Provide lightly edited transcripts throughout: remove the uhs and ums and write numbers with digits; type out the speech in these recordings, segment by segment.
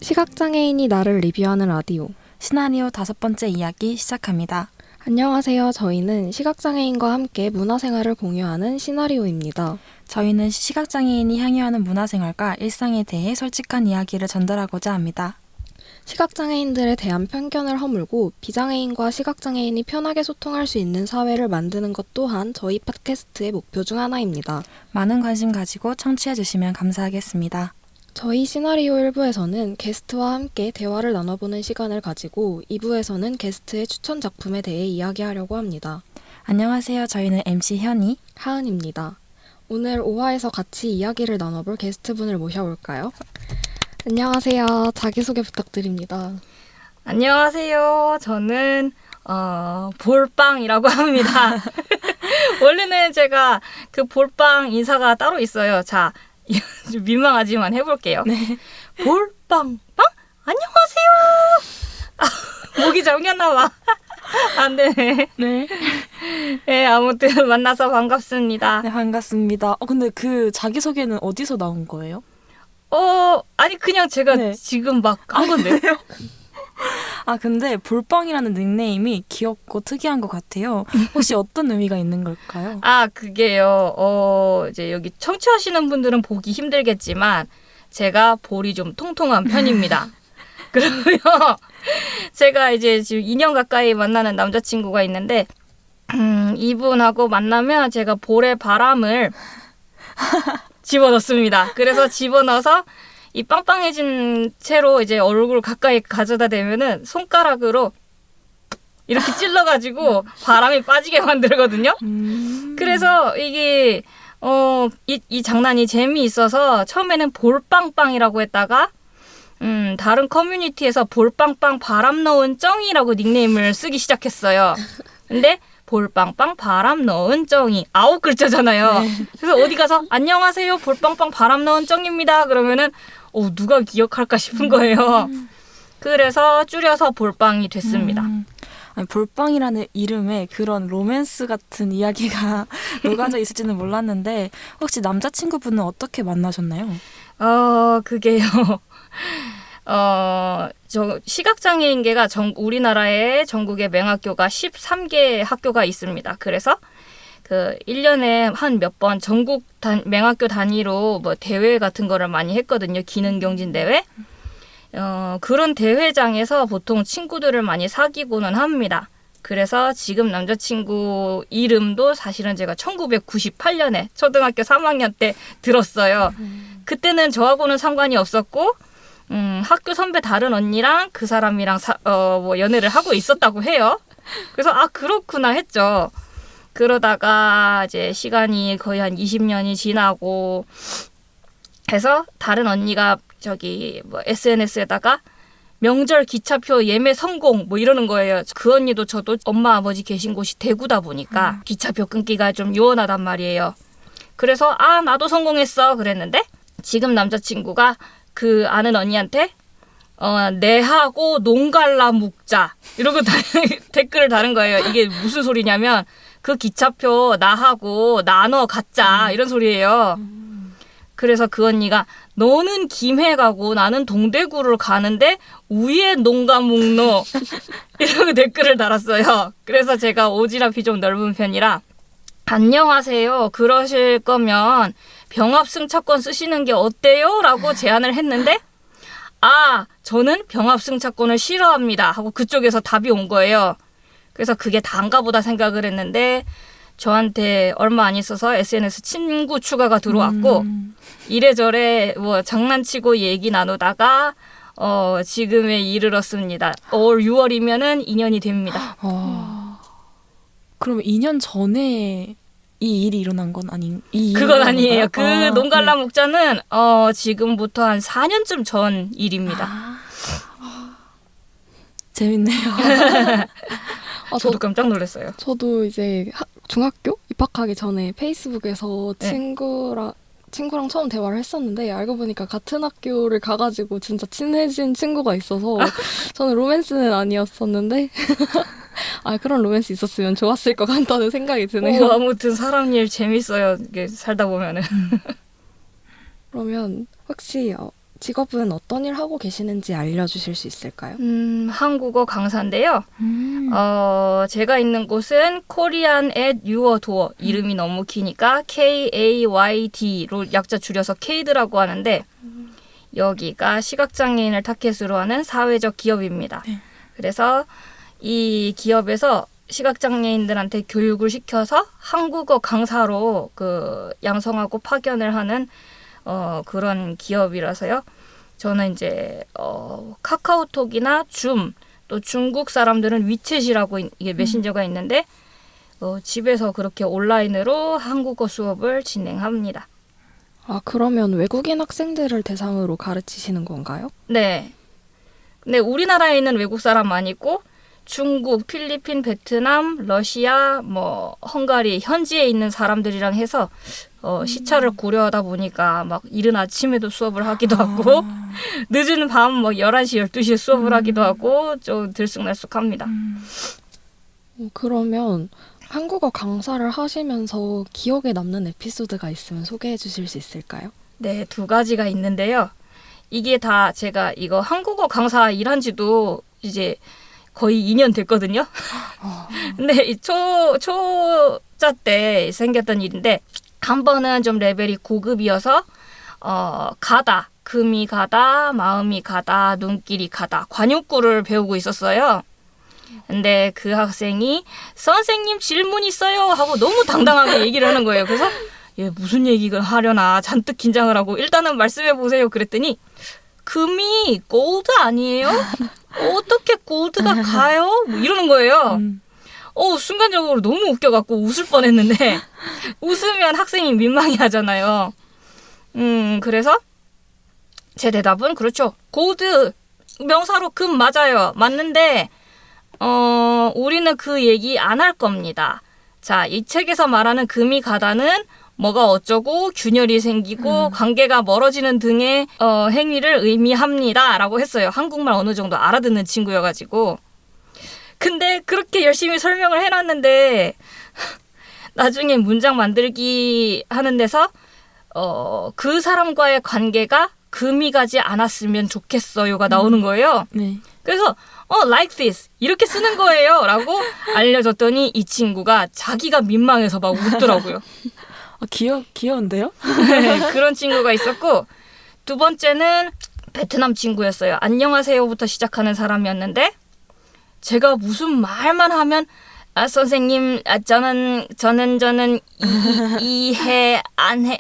시각장애인이 나를 리뷰하는 라디오. 시나리오 5번째 이야기 시작합니다. 안녕하세요. 저희는 시각장애인과 함께 문화생활을 공유하는 시나리오입니다. 저희는 시각장애인이 향유하는 문화생활과 일상에 대해 솔직한 이야기를 전달하고자 합니다. 시각장애인들에 대한 편견을 허물고 비장애인과 시각장애인이 편하게 소통할 수 있는 사회를 만드는 것 또한 저희 팟캐스트의 목표 중 하나입니다. 많은 관심 가지고 청취해 주시면 감사하겠습니다. 저희 시나리오 1부에서는 게스트와 함께 대화를 나눠보는 시간을 가지고 2부에서는 게스트의 추천 작품에 대해 이야기하려고 합니다. 안녕하세요. 저희는 MC 현이, 하은입니다. 오늘 5화에서 같이 이야기를 나눠볼 게스트분을 모셔볼까요? 안녕하세요. 자기소개 부탁드립니다. 안녕하세요. 저는 볼빵이라고 합니다. 원래는 제가 그 볼빵 인사가 따로 있어요. 자, 좀 민망하지만 해볼게요. 네. 볼빵 빵? 안녕하세요. 목이 잠겼나 봐. 안 되네. 네. 네, 아무튼 만나서 반갑습니다. 네, 반갑습니다. 근데 그 자기소개는 어디서 나온 거예요? 아니 그냥 제가 네. 지금 막 한 건데요. 근데 볼빵이라는 닉네임이 귀엽고 특이한 것 같아요. 혹시 어떤 의미가 있는 걸까요? 그게요. 이제 여기 청취하시는 분들은 보기 힘들겠지만 제가 볼이 좀 통통한 편입니다. 그러면 제가 이제 지금 2년 가까이 만나는 남자친구가 있는데 이분하고 만나면 제가 볼에 바람을 집어넣습니다. 그래서 집어넣어서 이 빵빵해진 채로 이제 얼굴 가까이 가져다 대면은 손가락으로 이렇게 찔러가지고 바람이 빠지게 만들거든요. 그래서 이게 이 장난이 재미있어서 처음에는 볼빵빵이라고 했다가 다른 커뮤니티에서 볼빵빵 바람 넣은 쩡이라고 닉네임을 쓰기 시작했어요. 근데 볼빵빵 바람 넣은 쩡이 9글자잖아요. 네. 그래서 어디 가서 안녕하세요 볼빵빵 바람 넣은 쩡입니다. 그러면은 누가 기억할까 싶은 거예요. 그래서 줄여서 볼빵이 됐습니다. 볼빵이라는 이름에 그런 로맨스 같은 이야기가 녹아져 있을지는 몰랐는데 혹시 남자친구분은 어떻게 만나셨나요? 그게요. 저 시각장애인계가 우리나라에 전국에 맹학교가 13개 학교가 있습니다. 그래서 그 1년에 한 몇 번 전국 맹학교 단위로 뭐 대회 같은 거를 많이 했거든요. 기능경진 대회. 그런 대회장에서 보통 친구들을 많이 사귀고는 합니다. 그래서 지금 남자친구 이름도 사실은 제가 1998년에 초등학교 3학년 때 들었어요. 그때는 저하고는 상관이 없었고 학교 선배 다른 언니랑 그 사람이랑 뭐 연애를 하고 있었다고 해요. 그래서 그렇구나 했죠. 그러다가 이제 시간이 거의 한 20년이 지나고 해서 다른 언니가 저기 뭐 SNS에다가 명절 기차표 예매 성공 뭐 이러는 거예요. 그 언니도 저도 엄마 아버지 계신 곳이 대구다 보니까 기차표 끊기가 좀 요원하단 말이에요. 그래서 나도 성공했어 그랬는데 지금 남자친구가 그 아는 언니한테 내하고 농갈라 묵자 이러고 댓글을 다는 거예요. 이게 무슨 소리냐면 그 기차표 나하고 나눠 갖자 이런 소리예요. 그래서 그 언니가 너는 김해 가고 나는 동대구를 가는데 위에 농가 묵노 이러고 댓글을 달았어요. 그래서 제가 오지랖이 좀 넓은 편이라 안녕하세요. 그러실 거면 병합승차권 쓰시는 게 어때요? 라고 제안을 했는데 저는 병합승차권을 싫어합니다 하고 그쪽에서 답이 온 거예요. 그래서 그게 다인가 보다 생각을 했는데 저한테 얼마 안 있어서 SNS 친구 추가가 들어왔고 이래저래 뭐 장난치고 얘기 나누다가 지금에 이르렀습니다. 올 6월이면은 2년이 됩니다. 그럼 2년 전에 이 일이 일어난 건 그건 아니에요. 그 농갈라 네. 목자는 지금부터 한 4년쯤 전 일입니다. 재밌네요. 저도 깜짝 놀랐어요. 저도 이제 중학교 입학하기 전에 페이스북에서 네. 친구랑 처음 대화를 했었는데 알고 보니까 같은 학교를 가가지고 진짜 친해진 친구가 있어서 저는 로맨스는 아니었었는데 그런 로맨스 있었으면 좋았을 것 같다는 생각이 드네요. 아무튼 사람 일 재밌어요. 이게 살다 보면은. 그러면 혹시 직업은 어떤 일 하고 계시는지 알려주실 수 있을까요? 한국어 강사인데요. 제가 있는 곳은 Korean at Your Door. 이름이 너무 기니까 KAYD로 약자 줄여서 KD라고 하는데 여기가 시각장애인을 타겟으로 하는 사회적 기업입니다. 네. 그래서 이 기업에서 시각장애인들한테 교육을 시켜서 한국어 강사로 양성하고 파견을 하는 그런 기업이라서요. 저는 이제 카카오톡이나 줌, 또 중국 사람들은 위챗이라고 이게 메신저가 있는데 집에서 그렇게 온라인으로 한국어 수업을 진행합니다. 아, 그러면 외국인 학생들을 대상으로 가르치시는 건가요? 네. 근데 우리나라에 있는 외국 사람 많이 있고 중국, 필리핀, 베트남, 러시아, 헝가리 현지에 있는 사람들이랑 해서 시차를 고려하다 보니까 막 이른 아침에도 수업을 하기도 하고 늦은 밤 11시, 12시에 수업을 하기도 하고 좀 들쑥날쑥합니다. 그러면 한국어 강사를 하시면서 기억에 남는 에피소드가 있으면 소개해 주실 수 있을까요? 네, 2가지가 있는데요. 이게 다 제가 이거 한국어 강사 일한 지도 이제 거의 2년 됐거든요. 근데 이 초짜 때 생겼던 일인데 한 번은 좀 레벨이 고급이어서 가다, 금이 가다, 마음이 가다, 눈길이 가다 관용구를 배우고 있었어요. 근데 그 학생이 선생님 질문 있어요 하고 너무 당당하게 얘기를 하는 거예요. 그래서 얘 무슨 얘기를 하려나 잔뜩 긴장을 하고 일단은 말씀해 보세요 그랬더니 금이 골드 아니에요? 어떻게 골드가 가요? 이러는 거예요. 순간적으로 너무 웃겨갖고 웃을 뻔했는데 웃으면 학생이 민망해 하잖아요. 그래서 제 대답은 그렇죠. 골드 명사로 금 맞아요. 맞는데 우리는 그 얘기 안 할 겁니다. 자, 이 책에서 말하는 금이 가다는 뭐가 어쩌고 균열이 생기고 관계가 멀어지는 등의 행위를 의미합니다. 라고 했어요. 한국말 어느 정도 알아듣는 친구여가지고. 근데 그렇게 열심히 설명을 해놨는데 나중에 문장 만들기 하는 데서 그 사람과의 관계가 금이 가지 않았으면 좋겠어요가 나오는 거예요. 네. 그래서 like this 이렇게 쓰는 거예요 라고 알려줬더니 이 친구가 자기가 민망해서 막 웃더라고요. 귀여운데요? 네, 그런 친구가 있었고 2번째는 베트남 친구였어요. 안녕하세요부터 시작하는 사람이었는데 제가 무슨 말만 하면 선생님 저는 이해 안 해요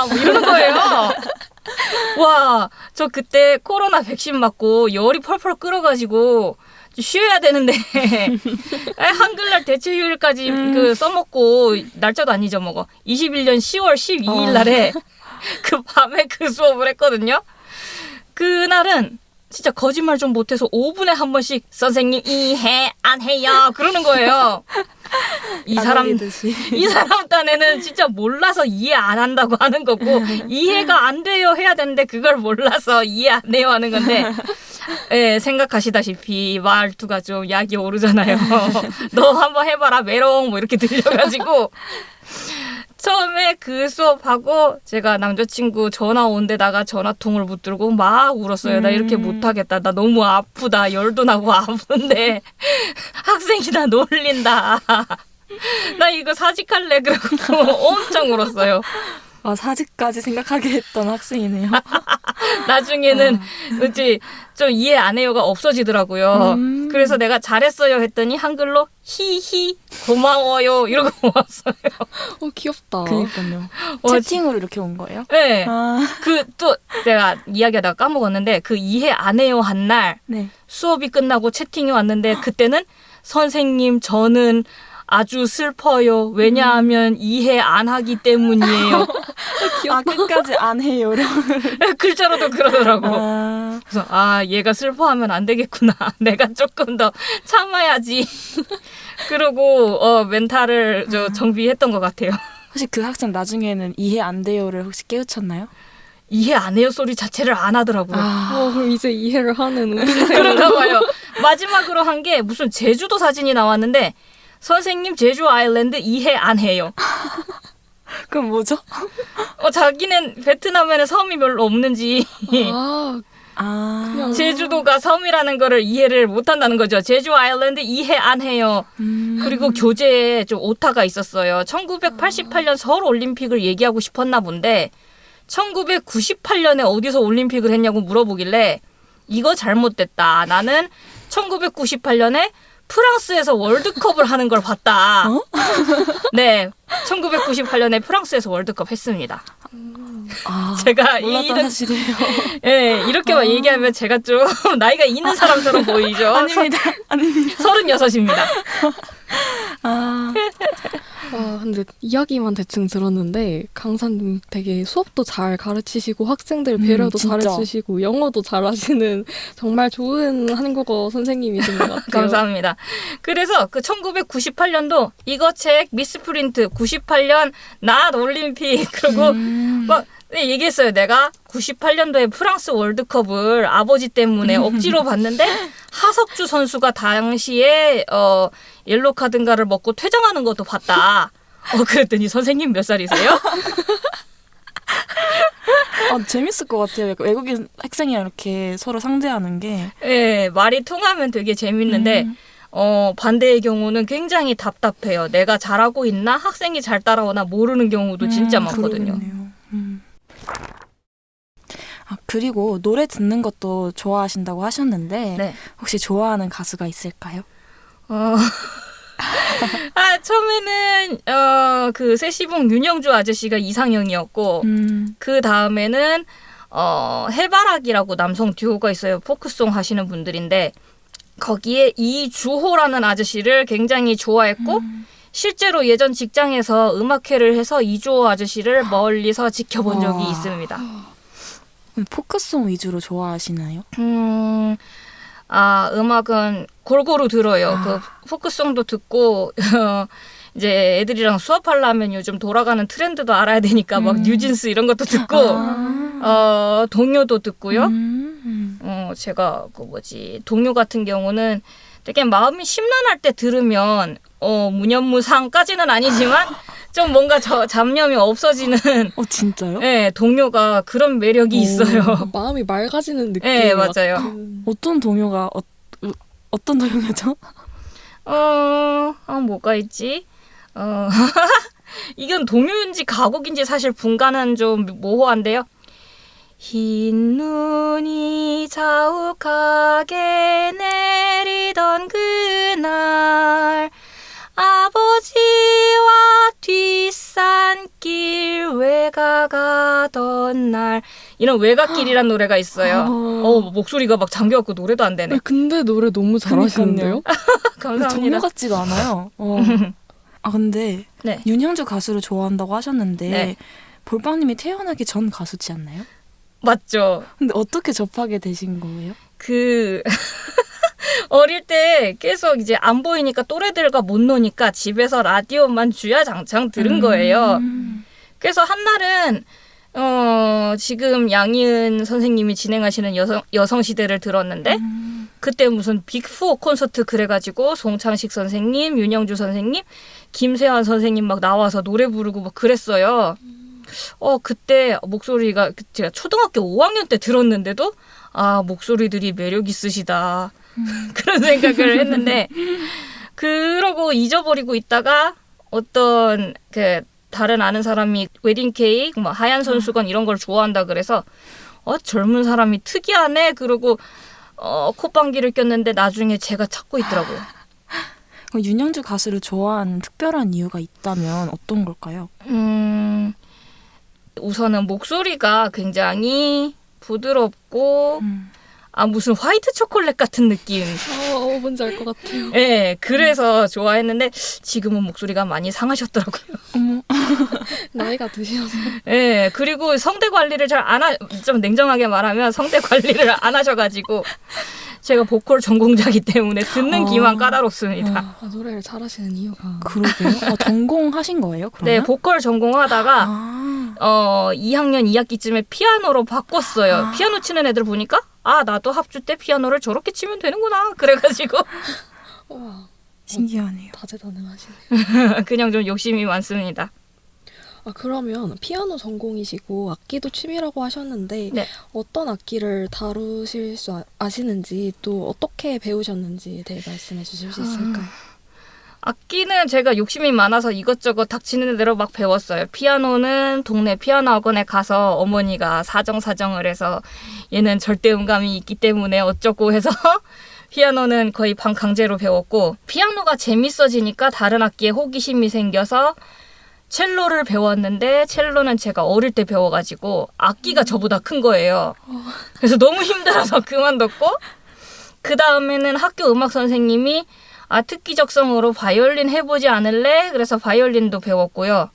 뭐 이러는 거예요. 와, 저 그때 코로나 백신 맞고 열이 펄펄 끓어가지고 쉬어야 되는데 한글날 대체휴일까지 써먹고 날짜도 안 잊어먹어. 21년 10월 12일 날에 그 밤에 그 수업을 했거든요. 그날은 진짜 거짓말 좀 못해서 5분에 한 번씩 선생님 이해 안 해요 그러는 거예요. 이 사람 딴에는 진짜 몰라서 이해 안 한다고 하는 거고 이해가 안 돼요 해야 되는데 그걸 몰라서 이해 안 해요 하는 건데 예, 생각하시다시피 말투가 좀 약이 오르잖아요. 너 한번 해봐라 메롱 뭐 이렇게 들려가지고 처음에 그 수업하고 제가 남자친구 전화 온 데다가 전화통을 못 들고 막 울었어요. 나 이렇게 못하겠다. 나 너무 아프다. 열도 나고 아픈데 학생이 나 놀린다. 나 이거 사직할래. 그러고 엄청 울었어요. 사직까지 생각하게 했던 학생이네요. 나중에는 그치 좀 이해 안 해요가 없어지더라고요. 그래서 내가 잘했어요 했더니 한글로 히히 고마워요 이러고 왔어요. 귀엽다. 그니까요. 채팅으로 이렇게 온 거예요? 네. 그 또 내가 이야기하다가 까먹었는데 그 이해 안 해요 한 날 네. 수업이 끝나고 채팅이 왔는데 그때는 선생님 저는 아주 슬퍼요. 왜냐하면 이해 안 하기 때문이에요. 끝까지 안 해요. 글자로도 그러더라고. 그래서 얘가 슬퍼하면 안 되겠구나. 내가 조금 더 참아야지. 그러고 멘탈을 정비했던 것 같아요. 혹시 그 학생 나중에는 이해 안 돼요를 혹시 깨우쳤나요? 이해 안 해요 소리 자체를 안 하더라고요. 그럼 이제 이해를 하는 그런가 봐요. 마지막으로 한 게 무슨 제주도 사진이 나왔는데 선생님 제주 아일랜드 이해 안 해요. 그럼 뭐죠? 자기는 베트남에는 섬이 별로 없는지 아, 아, 그냥 제주도가 섬이라는 거를 이해를 못한다는 거죠. 제주 아일랜드 이해 안 해요. 그리고 교재에 좀 오타가 있었어요. 1988년 서울 올림픽을 얘기하고 싶었나 본데 1998년에 어디서 올림픽을 했냐고 물어보길래 이거 잘못됐다. 나는 1998년에 프랑스에서 월드컵을 하는 걸 봤다. 네, 1998년에 프랑스에서 월드컵 했습니다. 아, 제가 몰랐던 사실이에요. 예, 이렇게만 얘기하면 제가 좀 나이가 있는 사람처럼 보이죠. 아닙니다. 아닙니다. 36입니다. 아, 와, 근데 이야기만 대충 들었는데 강사님 되게 수업도 잘 가르치시고 학생들 배려도 진짜. 잘해주시고 영어도 잘하시는 정말 좋은 한국어 선생님이신 것 같아요. 감사합니다. 그래서 그 1998년도 이거 책 미스프린트 98년 낫 올림픽 그리고 막 얘기했어요. 내가 98년도에 프랑스 월드컵을 아버지 때문에 억지로 봤는데 하석주 선수가 당시에 옐로 카드인가를 먹고 퇴장하는 것도 봤다. 그랬더니 선생님 몇 살이세요? 아, 재밌을 것 같아요. 약간 외국인 학생이랑 이렇게 서로 상대하는 게. 네, 말이 통하면 되게 재밌는데 반대의 경우는 굉장히 답답해요. 내가 잘하고 있나? 학생이 잘 따라오나 모르는 경우도 진짜 많거든요. 그러겠네요. 아, 그리고 노래 듣는 것도 좋아하신다고 하셨는데 네. 혹시 좋아하는 가수가 있을까요? 처음에는 그 세시봉 윤영주 아저씨가 이상형이었고 그 다음에는 해바라기라고 남성 듀오가 있어요. 포크송 하시는 분들인데 거기에 이주호라는 아저씨를 굉장히 좋아했고 실제로 예전 직장에서 음악회를 해서 이주호 아저씨를 멀리서 지켜본 적이 와. 있습니다. 포크송 위주로 좋아하시나요? 음악은 골고루 들어요. 그 포크송도 듣고 이제 애들이랑 수업하려면 요즘 돌아가는 트렌드도 알아야 되니까 막 뉴진스 이런 것도 듣고 동요도 듣고요. 제가 동요 같은 경우는 되게 마음이 심란할 때 들으면 무념무상까지는 아니지만 좀 뭔가 잡념이 없어지는 진짜요? 네, 동요가 그런 매력이 있어요. 마음이 맑아지는 느낌. 네, 맞아요. 어떤 동요가 어떤 동요죠? 뭐가 있지? 이건 동요인지 가곡인지 사실 분간은 좀 모호한데요. 흰 눈이 자욱하게 내리던 그날 아버지와 뒷산길 외가가던 날 이런 외갓길이란 노래가 있어요. 목소리가 막 잠겨갖고 노래도 안 되네. 근데 노래 너무 잘하시는데요? 감사합니다. 동요 같지가 않아요. 근데 네. 윤형주 가수를 좋아한다고 하셨는데 네. 볼빵님이 태어나기 전 가수지 않나요? 맞죠. 근데 어떻게 접하게 되신 거예요? 어릴 때 계속 이제 안 보이니까 또래들과 못 노니까 집에서 라디오만 주야장창 들은 거예요. 그래서 한날은 지금 양희은 선생님이 진행하시는 여성시대를 들었는데 그때 무슨 빅4 콘서트 그래가지고 송창식 선생님, 윤영주 선생님, 김세환 선생님 막 나와서 노래 부르고 막 그랬어요. 그때 목소리가 제가 초등학교 5학년 때 들었는데도 목소리들이 매력 있으시다. 그런 생각을 했는데 그러고 잊어버리고 있다가 어떤 다른 아는 사람이 웨딩 케이크, 뭐 하얀 손수건 이런 걸 좋아한다 그래서 젊은 사람이 특이하네. 그러고 콧방귀를 꼈는데 나중에 제가 찾고 있더라고요. 윤형주 가수를 좋아하는 특별한 이유가 있다면 어떤 걸까요? 우선은 목소리가 굉장히 부드럽고 무슨 화이트 초콜릿 같은 느낌. 뭔지 알 것 같아요. 네, 그래서 좋아했는데 지금은 목소리가 많이 상하셨더라고요. 나이가 드셔서. 네, 그리고 성대 관리를 좀 냉정하게 말하면 성대 관리를 안 하셔가지고 제가 보컬 전공자이기 때문에 듣는 귀만 까다롭습니다. 노래를 잘하시는 이유가. 그러게요. 전공하신 거예요? 그러면? 네, 보컬 전공하다가 2학년 2학기쯤에 피아노로 바꿨어요. 피아노 치는 애들 보니까 나도 합주 때 피아노를 저렇게 치면 되는구나. 그래가지고 와, 신기하네요. 다재다능하시네요. 그냥 좀 욕심이 많습니다. 아, 그러면 피아노 전공이시고 악기도 취미라고 하셨는데 네. 어떤 악기를 다루실 수 아시는지 또 어떻게 배우셨는지에 대해 말씀해 주실 수 있을까요? 악기는 제가 욕심이 많아서 이것저것 닥치는 대로 막 배웠어요. 피아노는 동네 피아노 학원에 가서 어머니가 사정을 해서 얘는 절대 음감이 있기 때문에 어쩌고 해서 피아노는 거의 반 강제로 배웠고, 피아노가 재밌어지니까 다른 악기에 호기심이 생겨서 첼로를 배웠는데, 첼로는 제가 어릴 때 배워가지고 악기가 저보다 큰 거예요. 그래서 너무 힘들어서 그만뒀고, 그 다음에는 학교 음악 선생님이 특기적성으로 바이올린 해보지 않을래? 그래서 바이올린도 배웠고요.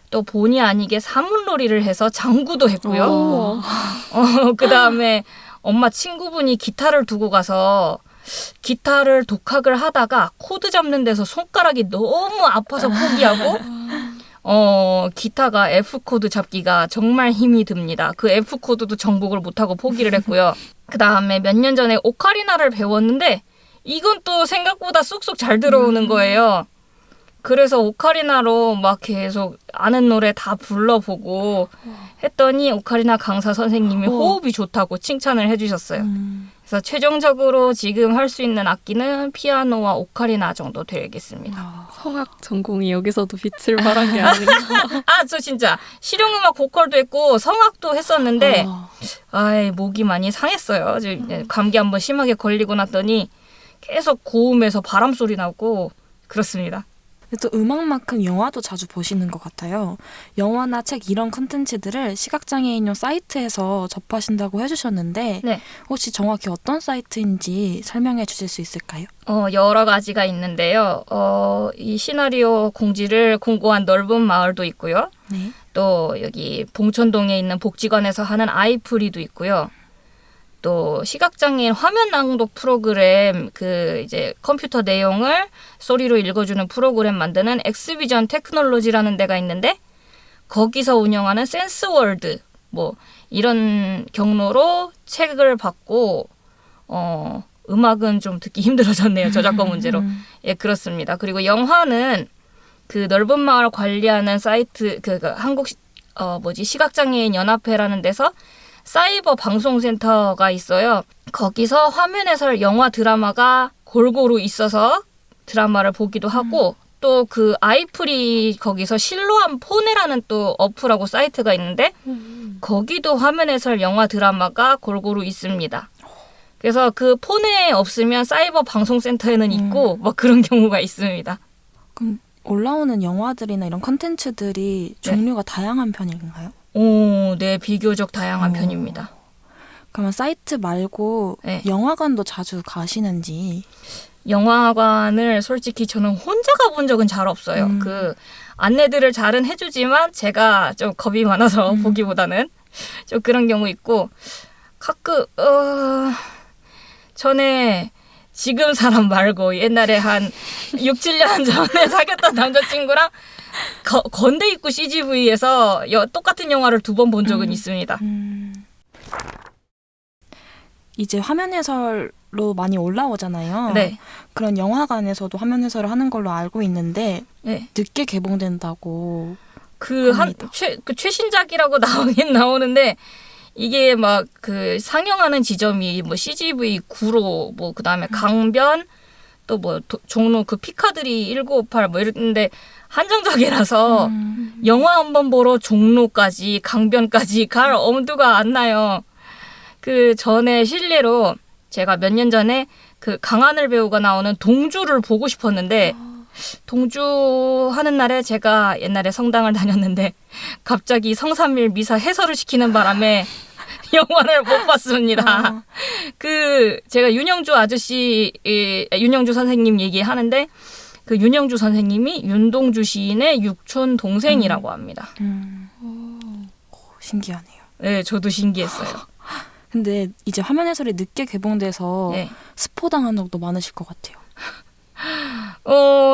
또 본의 아니게 사물놀이를 해서 장구도 했고요. 그 다음에 엄마 친구분이 기타를 두고 가서 기타를 독학을 하다가 코드 잡는 데서 손가락이 너무 아파서 포기하고, 기타가 F 코드 잡기가 정말 힘이 듭니다. 그 F 코드도 정복을 못하고 포기를 했고요. 그 다음에 몇 년 전에 오카리나를 배웠는데 이건 또 생각보다 쑥쑥 잘 들어오는 거예요. 그래서 오카리나로 막 계속 아는 노래 다 불러보고 했더니 오카리나 강사 선생님이 호흡이 좋다고 칭찬을 해주셨어요. 그래서 최종적으로 지금 할 수 있는 악기는 피아노와 오카리나 정도 되겠습니다. 성악 전공이 여기서도 빛을 발한 게 아닌가. 저 진짜 실용음악 보컬도 했고 성악도 했었는데 목이 많이 상했어요. 감기 한번 심하게 걸리고 났더니 계속 고음에서 바람 소리 나고 그렇습니다. 또 음악만큼 영화도 자주 보시는 것 같아요. 영화나 책 이런 콘텐츠들을 시각장애인용 사이트에서 접하신다고 해주셨는데 네. 혹시 정확히 어떤 사이트인지 설명해 주실 수 있을까요? 여러 가지가 있는데요. 이 시나리오 공지를 공고한 넓은 마을도 있고요. 네. 또 여기 봉천동에 있는 복지관에서 하는 아이프리도 있고요. 또 시각장애인 화면 낭독 프로그램, 이제 컴퓨터 내용을 소리로 읽어주는 프로그램 만드는 엑스비전 테크놀로지라는 데가 있는데, 거기서 운영하는 센스월드 이런 경로로 책을 받고 음악은 좀 듣기 힘들어졌네요. 저작권 문제로. 예, 그렇습니다. 그리고 영화는 그 넓은 마을 관리하는 사이트, 한국 시각장애인 연합회라는 데서 사이버 방송센터가 있어요. 거기서 화면 해설 영화 드라마가 골고루 있어서 드라마를 보기도 하고, 또 그 아이프리 거기서 실로암 포네라는 또 어플하고 사이트가 있는데 거기도 화면 해설 영화 드라마가 골고루 있습니다. 그래서 그 폰에 없으면 사이버 방송센터에는 있고 그런 경우가 있습니다. 그럼 올라오는 영화들이나 이런 콘텐츠들이 종류가 다양한 편인가요? 네, 비교적 다양한 편입니다. 그러면 사이트 말고 네. 영화관도 자주 가시는지? 영화관을 솔직히 저는 혼자 가본 적은 잘 없어요. 안내들을 잘은 해주지만 제가 좀 겁이 많아서 보기보다는 좀 그런 경우 있고, 가끔 전에 지금 사람 말고 옛날에 한 6, 7년 전에 사귀었던 남자친구랑 건대 입구 CGV에서 똑같은 영화를 2번 본 적은 있습니다. 이제 화면 해설로 많이 올라오잖아요. 네. 그런 영화관에서도 화면 해설을 하는 걸로 알고 있는데 네. 늦게 개봉된다고 합니다. 최신작이라고 나오긴 나오는데, 이게 상영하는 지점이 CGV 구로, 그 다음에 강변, 또 종로 피카드리 1958 이랬는데 한정적이라서 영화 한 번 보러 종로까지, 강변까지 갈 엄두가 안 나요. 전에 실례로 제가 몇 년 전에 강하늘 배우가 나오는 동주를 보고 싶었는데, 동주 하는 날에 제가 옛날에 성당을 다녔는데 갑자기 성삼일 미사 해설을 시키는 바람에 영화를 못 봤습니다. 제가 윤영주 윤영주 선생님 얘기하는데, 윤영주 선생님이 윤동주 시인의 육촌 동생이라고 합니다. 신기하네요. 네, 저도 신기했어요. 근데 이제 화면 해설이 늦게 개봉돼서 네. 스포당한 적도 많으실 것 같아요.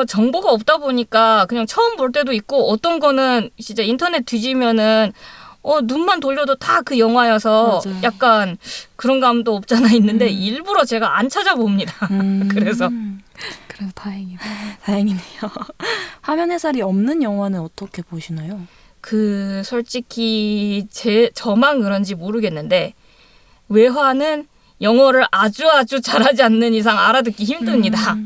정보가 없다 보니까 그냥 처음 볼 때도 있고, 어떤 거는 진짜 인터넷 뒤지면은 눈만 돌려도 다 그 영화여서 맞아요. 약간 그런 감도 없잖아 있는데 일부러 제가 안 찾아봅니다. 그래서 그래서 다행이다. 다행이네요. 화면 해설이 없는 영화는 어떻게 보시나요? 그 솔직히 저만 그런지 모르겠는데 외화는 영어를 아주 잘하지 않는 이상 알아듣기 힘듭니다.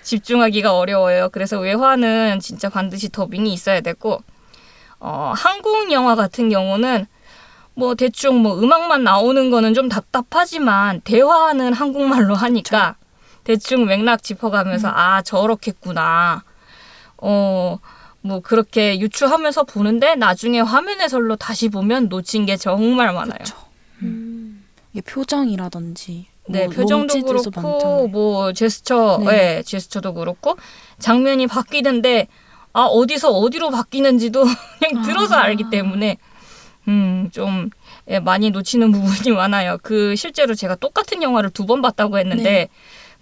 집중하기가 어려워요. 그래서 외화는 진짜 반드시 더빙이 있어야 되고 한국 영화 같은 경우는 뭐 대충 뭐 음악만 나오는 거는 좀 답답하지만 대화는 한국말로 하니까 대충 맥락 짚어가면서 아 저렇겠구나. 뭐 그렇게 유추하면서 보는데 나중에 화면 해설로 다시 보면 놓친 게 정말 많아요. 그쵸. 이게 표정이라든지 네, 뭐 표정도 몸짓에서 그렇고 많잖아요. 뭐 제스처, 네. 네, 제스처도 그렇고 장면이 바뀌는데 아 어디서 어디로 바뀌는지도 그냥 들어서 알기 때문에 좀 많이 놓치는 부분이 많아요. 그 실제로 제가 똑같은 영화를 2번 봤다고 했는데 네.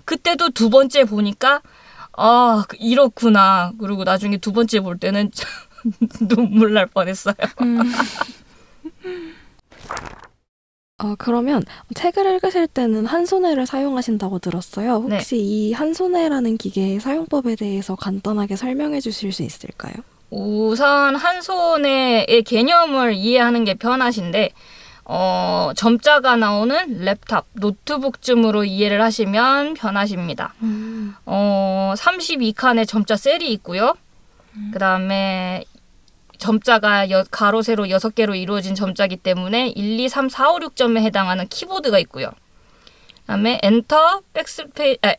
그때도 2번째 보니까 아 이렇구나. 그리고 나중에 2번째 볼 때는 눈물 날 뻔했어요. 그러면 책을 읽으실 때는 한손해를 사용하신다고 들었어요. 혹시 이 한손해라는 기계의 사용법에 대해서 간단하게 설명해 주실 수 있을까요? 우선 한 손의 개념을 이해하는 게 편하신데 점자가 나오는 랩탑, 노트북쯤으로 이해를 하시면 편하십니다. 32칸의 점자 셀이 있고요. 그 다음에 점자가 가로, 세로 6개로 이루어진 점자이기 때문에 1, 2, 3, 4, 5, 6점에 해당하는 키보드가 있고요. 그 다음에 엔터,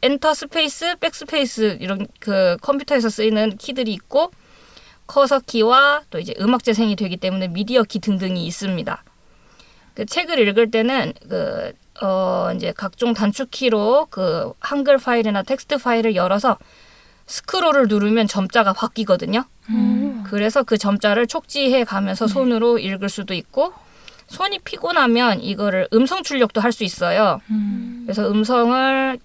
엔터 스페이스, 백스페이스 이런 그 컴퓨터에서 쓰이는 키들이 있고 커서 키와 또 이제 음악 재생이 되기 때문에 미디어 키 등등이 있습니다. 그 책을 읽을 때는 이제 각종 단축키로 그 한글 파일이나 텍스트 파일을 열어서 스크롤을 누르면 점자가 바뀌거든요. 그래서 그 점자를 촉지해 가면서 손으로 읽을 수도 있고 손이 피곤하면 이거를 음성 출력도 할 수 있어요. 그래서 음성을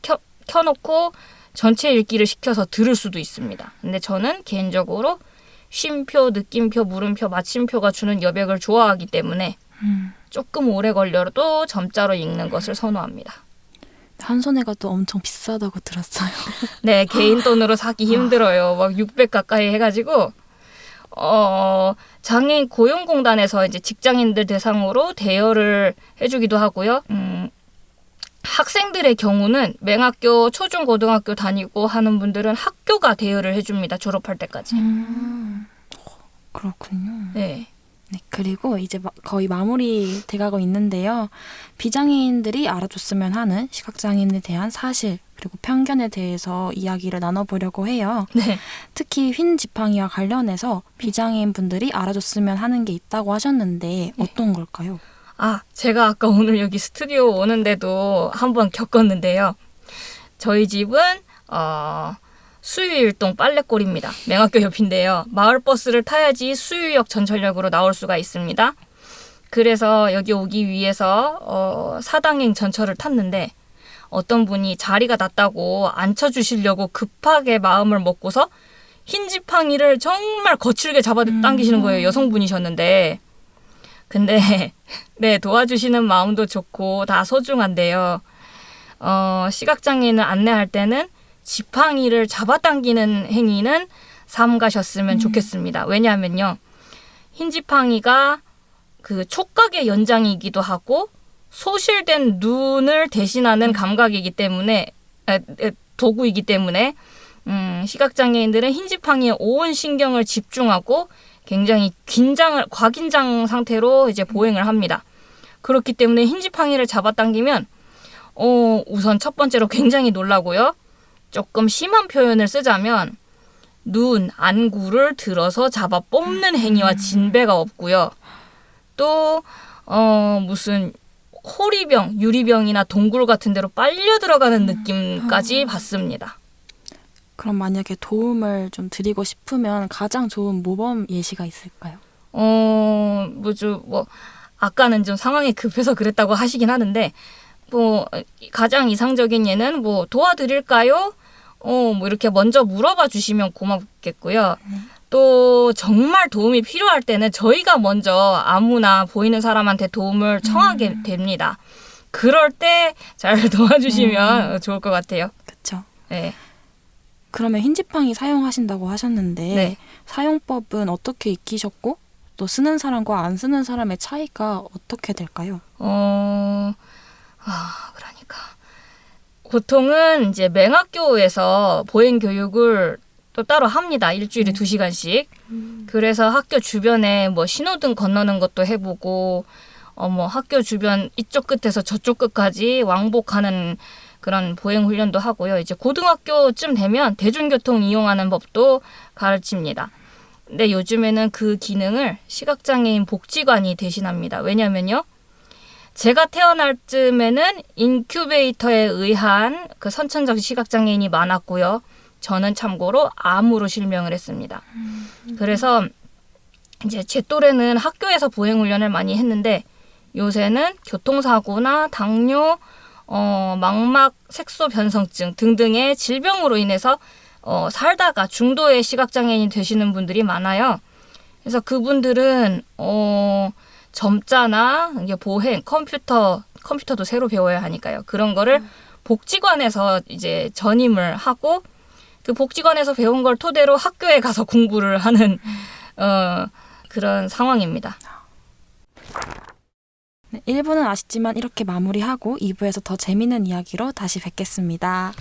켜놓고 전체 읽기를 시켜서 들을 수도 있습니다. 근데 저는 개인적으로 쉼표, 느낌표, 물음표, 마침표가 주는 여백을 좋아하기 때문에 조금 오래 걸려도 점자로 읽는 것을 선호합니다. 한손해가 또 엄청 비싸다고 들었어요. 네, 개인 돈으로 사기 힘들어요. 막 600 가까이 해가지고 장애인 고용공단에서 이제 직장인들 대상으로 대여를 해주기도 하고요. 학생들의 경우는 맹학교, 초중, 고등학교 다니고 하는 분들은 학교가 대여를 해줍니다. 졸업할 때까지. 그렇군요. 네. 네, 그리고 이제 거의 마무리 돼가고 있는데요. 비장애인들이 알아줬으면 하는 시각장애인에 대한 사실 그리고 편견에 대해서 이야기를 나눠보려고 해요. 네. 특히 휜 지팡이와 관련해서 비장애인 분들이 알아줬으면 하는 게 있다고 하셨는데 어떤 걸까요? 아, 제가 아까 오늘 여기 스튜디오 오는데도 한번 겪었는데요. 저희 집은 수유일동 빨래골입니다. 맹학교 옆인데요. 마을버스를 타야지 수유역 전철역으로 나올 수가 있습니다. 그래서 여기 오기 위해서 4당행 전철을 탔는데 어떤 분이 자리가 났다고 앉혀주시려고 급하게 마음을 먹고서 흰 지팡이를 정말 거칠게 잡아당기시는 거예요. 여성분이셨는데. 근데 네, 도와주시는 마음도 좋고 다 소중한데요. 시각장애인을 안내할 때는 지팡이를 잡아당기는 행위는 삼가셨으면 좋겠습니다. 왜냐하면요. 흰 지팡이가 그 촉각의 연장이기도 하고 소실된 눈을 대신하는 감각이기 때문에 도구이기 때문에 시각장애인들은 흰 지팡이에 온 신경을 집중하고 굉장히 과긴장 상태로 이제 보행을 합니다. 그렇기 때문에 흰 지팡이를 잡아당기면 우선 첫 번째로 굉장히 놀라고요. 조금 심한 표현을 쓰자면 눈, 안구를 들어서 잡아 뽑는 행위와 진배가 없고요. 또 무슨 호리병, 유리병이나 동굴 같은 데로 빨려 들어가는 느낌까지 받습니다. 그럼 만약에 도움을 좀 드리고 싶으면 가장 좋은 모범 예시가 있을까요? 아까는 좀 상황이 급해서 그랬다고 하시긴 하는데 가장 이상적인 예는 도와드릴까요? 이렇게 먼저 물어봐 주시면 고맙겠고요. 또 정말 도움이 필요할 때는 저희가 먼저 아무나 보이는 사람한테 도움을 청하게 됩니다. 그럴 때 잘 도와주시면 좋을 것 같아요. 그렇죠. 네. 그러면 흰 지팡이 사용하신다고 하셨는데 네. 사용법은 어떻게 익히셨고 또 쓰는 사람과 안 쓰는 사람의 차이가 어떻게 될까요? 그러니까 보통은 이제 맹학교에서 보행 교육을 또 따로 합니다. 일주일에 2시간씩. 그래서 학교 주변에 뭐 신호등 건너는 것도 해보고, 뭐 학교 주변 이쪽 끝에서 저쪽 끝까지 왕복하는 그런 보행 훈련도 하고요. 이제 고등학교쯤 되면 대중교통 이용하는 법도 가르칩니다. 근데 요즘에는 그 기능을 시각장애인 복지관이 대신합니다. 왜냐면요. 제가 태어날 쯤에는 인큐베이터에 의한 그 선천적 시각장애인이 많았고요. 저는 참고로 암으로 실명을 했습니다. 그래서 이제 제 또래는 학교에서 보행훈련을 많이 했는데 요새는 교통사고나 당뇨, 망막 색소 변성증 등등의 질병으로 인해서 살다가 중도의 시각장애인이 되시는 분들이 많아요. 그래서 그분들은 점자나 이게 보행, 컴퓨터도 새로 배워야 하니까요. 그런 거를 복지관에서 이제 전임을 하고 그 복지관에서 배운 걸 토대로 학교에 가서 공부를 하는 그런 상황입니다. 네, 1부는 아쉽지만 이렇게 마무리하고 2부에서 더 재미있는 이야기로 다시 뵙겠습니다.